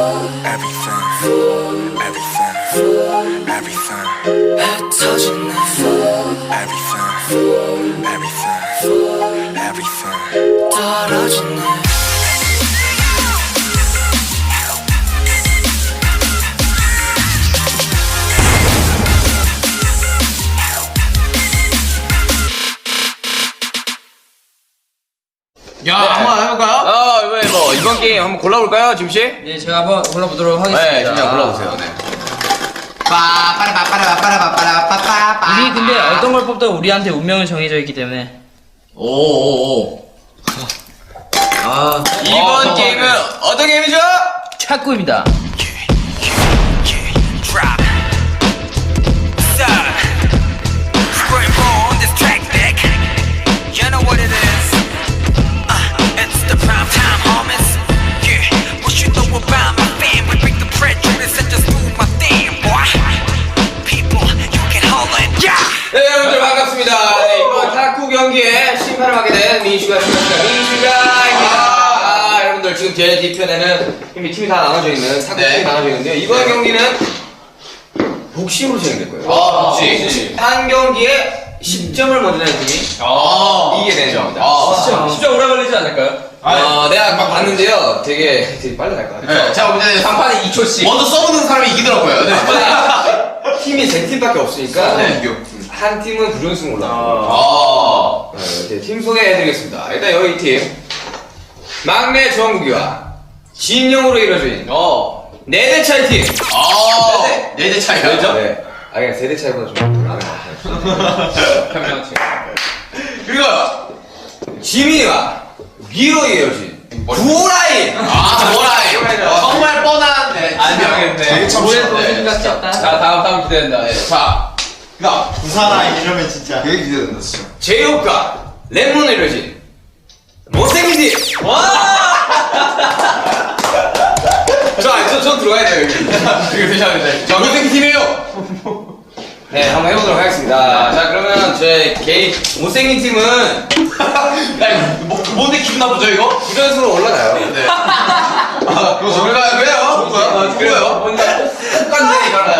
Everything, everything, everything. 흩어지네. Everything, everything, everything. 떨어지네. 야, 한번 해볼까요? 왜 뭐 이번 게임 한번 골라볼까요, 짐 씨? 네, 제가 한번 골라보도록 하겠습니다. 네, 짐 씨 골라보세요. 네. 우리 근데 어떤 걸 뽑든 우리한테 운명은 정해져 있기 때문에. 오오오. 이번 게임은 어떤 게임이죠? 탁구입니다. 네, 여러분들 반갑습니다. 네, 이번 탁구 경기에 심판을 하게 된 민슈가 있습니다. 민슈가입니다. 여러분들 지금 제 뒤편에는 이미 팀이 다 나눠져 있는 탁구팀이 나눠져 있는데요. 이번 경기는 복심으로 진행될 거예요. 복심. 한 경기에 10점을 먼저 내는 팀이 이기게 되는 겁니다. 10점 오래 걸리지 않을까요? 내가 막 봤는데요. 되게 빨리 갈 것 같아요. 네, 자, 이제 3판에 2초씩. 먼저 써보는 사람이 이기더라고요. 네. 팀이 세 팀밖에 없으니까 한 팀은 부전승 올라가고 네, 팀 소개해드리겠습니다. 일단 여기 팀 막내 정국이와 진영으로 이루어진 4대 차이 팀. 4대 차이요? 왜죠? 네. 그냥 세대 차이보다 좀 많은 것 같아요. 그리고 지민이와 미로 이어진 구호라인! 뭐라이! 정말 뻔한, 되게 오해도 같지 않다. 자, 다음 기대된다. 네. 자, 부산아 이러면 진짜 되게 기대된다, 진짜. 제이홉과 랩몬을 이루어진 못생긴 팀! 전 들어가야 돼요, 여기. 이거 드셔야 돼. 저 못생긴 팀이에요! 네, 한번 해보도록 하겠습니다. 자, 그러면 제 개인 못생긴 팀은 뭔데 기분 나쁘죠, 이거? 부전수로 올라가요. 네. 그거 왜요? 뭐야? 그래요? 똑같네, 이거는.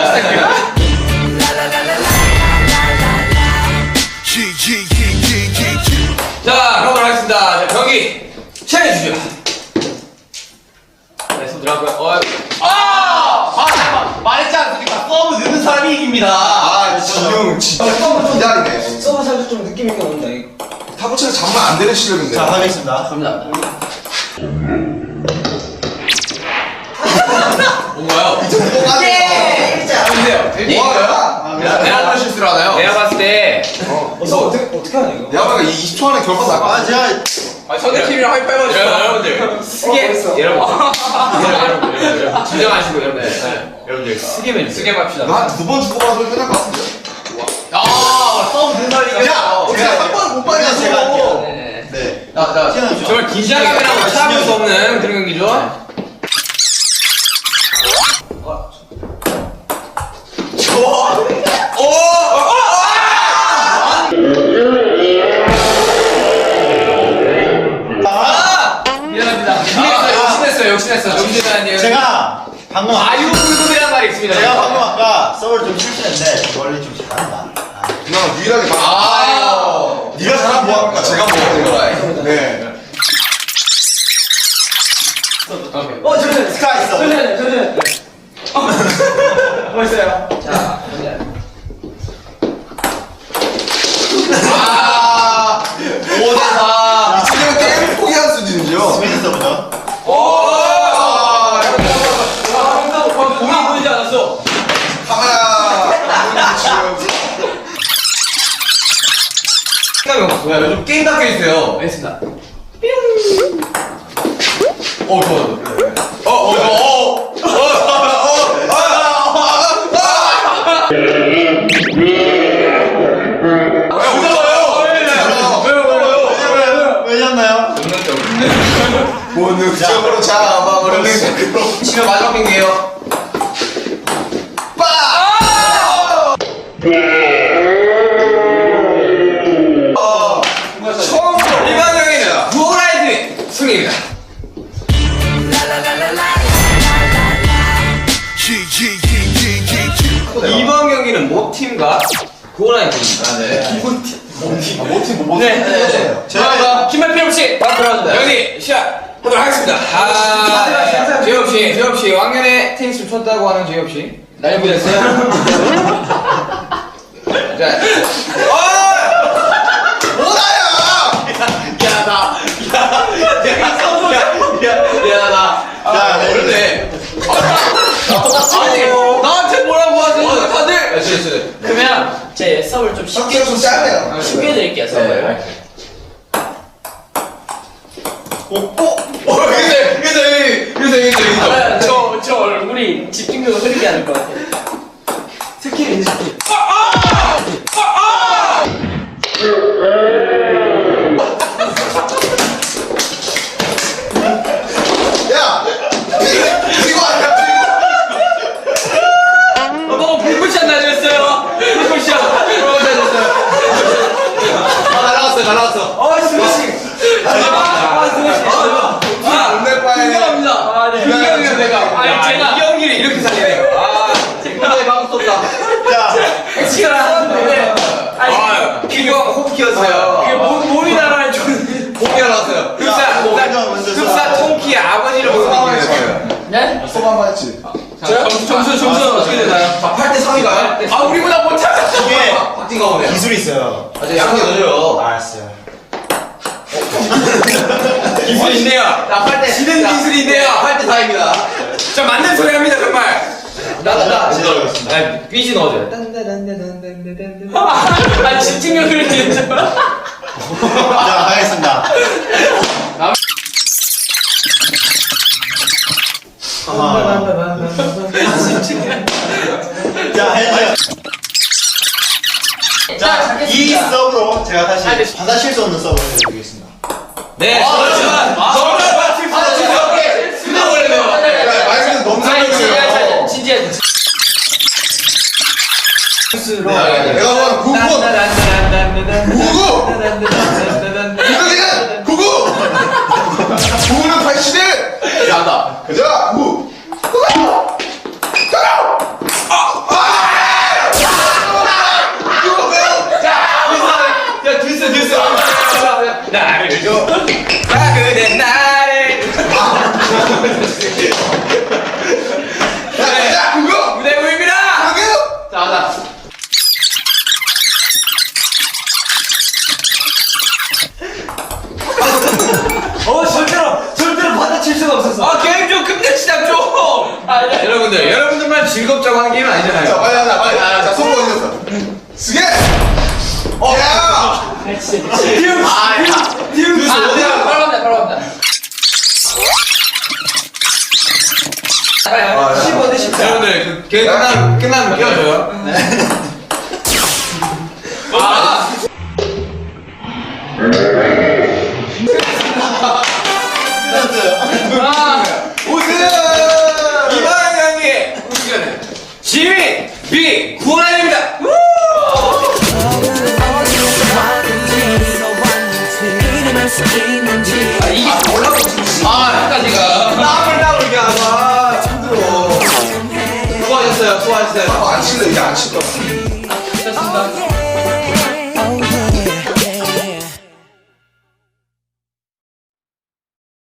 자, 그럼 하겠습니다. 자, 경기 시작해주죠. 네, 손 들어가고요. 말했지 않습니까? 서브 넣는 사람이 이깁니다. 진영 진짜 서브 기다리네. 서브 살짝 좀 느낌 있게 온다, 이거. 타부치가 장난 안 되는 실력인데. 자 하겠습니다. 감사합니다. 뭔가요? 내가 실수를 하나요? 내가 봤을 때 어떻게 하냐, 이거? 내가 보니까 20초 안에 결과 나가. 제가 상대팀이랑 하이파이브 여러분들 스게 여러분 진정하시고 여러분들 스게 맙시다. 한2번 주고 봐서 끝날 것 같은데. 서브 넣는 사람이 야, 제가 한번 못 받아서 제가 할게요. 네. 정말 긴장감이라고 참을 수 없는 그런 경기죠. 욕심냈어요. 제가 방금 아유불급이라는 말이 있습니다. 제가 방금 아까 서브를 좀 실수했는데 원래 좀 잘한다. 나 유일하게 네가 잘한 뭐 할까? 제가 뭐 네. 저는 스카 있어. 저는 멋있어요. 자, 5대4. 지금 게임 포기할 수준이죠. 스미드 서브죠. 공이 보이지 않았어. 카메라. 생각이 없어. 요즘 게임 닫혀 있어요. 알겠습니다. 왜였나요? 본능적으로 잡아버렸어. 지금 마지막 경기예요. 처음으로 일반적인 구호라이드 승리입니다. 시작하도록 하겠습니다. 재엽 씨, 왕년에 테니스를 쳤다고 하는 재엽 씨. 날부됐어요? 자, 그런데 나한테 뭐라고 하세요 다들. 그러면 제 서브를 좀 쉽게 좀 짧아요. 쉽게 드릴게요. 서브를. 저 얼굴이 집중력을 흐리게 하는 것 같아요. 스킬이 스킬. 야! 이거 아니야? 너무 불꽃샷 나셨어요. 불꽃샷. 날라갔어. 스매싱. 오늘 빠에 죄송합니다. 네. 이경이요 내가. 제가 이 경기를 이렇게 살리네요. 내 방송 쏟다. 자, 엑스트라 하는데 기경 호흡 키웠어요. 이게 몸이 나라에 좀. 공이 나왔어요. 흡사 통키의 아버지를 보는 느낌이었어요. 네? 소한번 했지. 점수는 어떻게 되나요? 8대 3인가요? 우리보다 못하면 이게 박진가 보네. 기술이 있어요. 양이 넣어줘요. 알았어요. 기술이 있네요. 자, 8대 지는 기술이 있네요. 8대 4입니다. 자, 맞는 소리 합니다, 정말. 제가 삐지 넣어줘요. 집중력 흐리게 자, 하겠습니다. 자, 해주세요. 자, 이 서브로 제가 다시 받아칠 수 없는 서브를 해드리겠습니다. 네, 그렇지만 말씀은 너무 상관없어요. 진지해. 내가 말한 99! 99! 9는 81! 야다. 가자! 9! 야, 듀스. 나를 줘. 나 그대 나를. 가자! 99! 무대 보입니다. 자, 가자. 절대로 받아칠 수가 없었어. 게임 좀 끝내 시작 좀. 네. 여러분들만 즐겁자고 하는 게임은 자, 아니잖아요. 빨리 하자, 빨리. 자, 손 보여줬어. 쓰게! 야! 바로 갑니다. 15대 14. 여러분들 그 게임 끝나면 끼워줘요. 이번 경기 우승자는 지민 B 구원입니다. 이게 올라가고 여기까지가 땀을 이게 아마 힘들어. 수고하셨어요. 안 칠래, 이제 안 칠 거야. 됐습니다.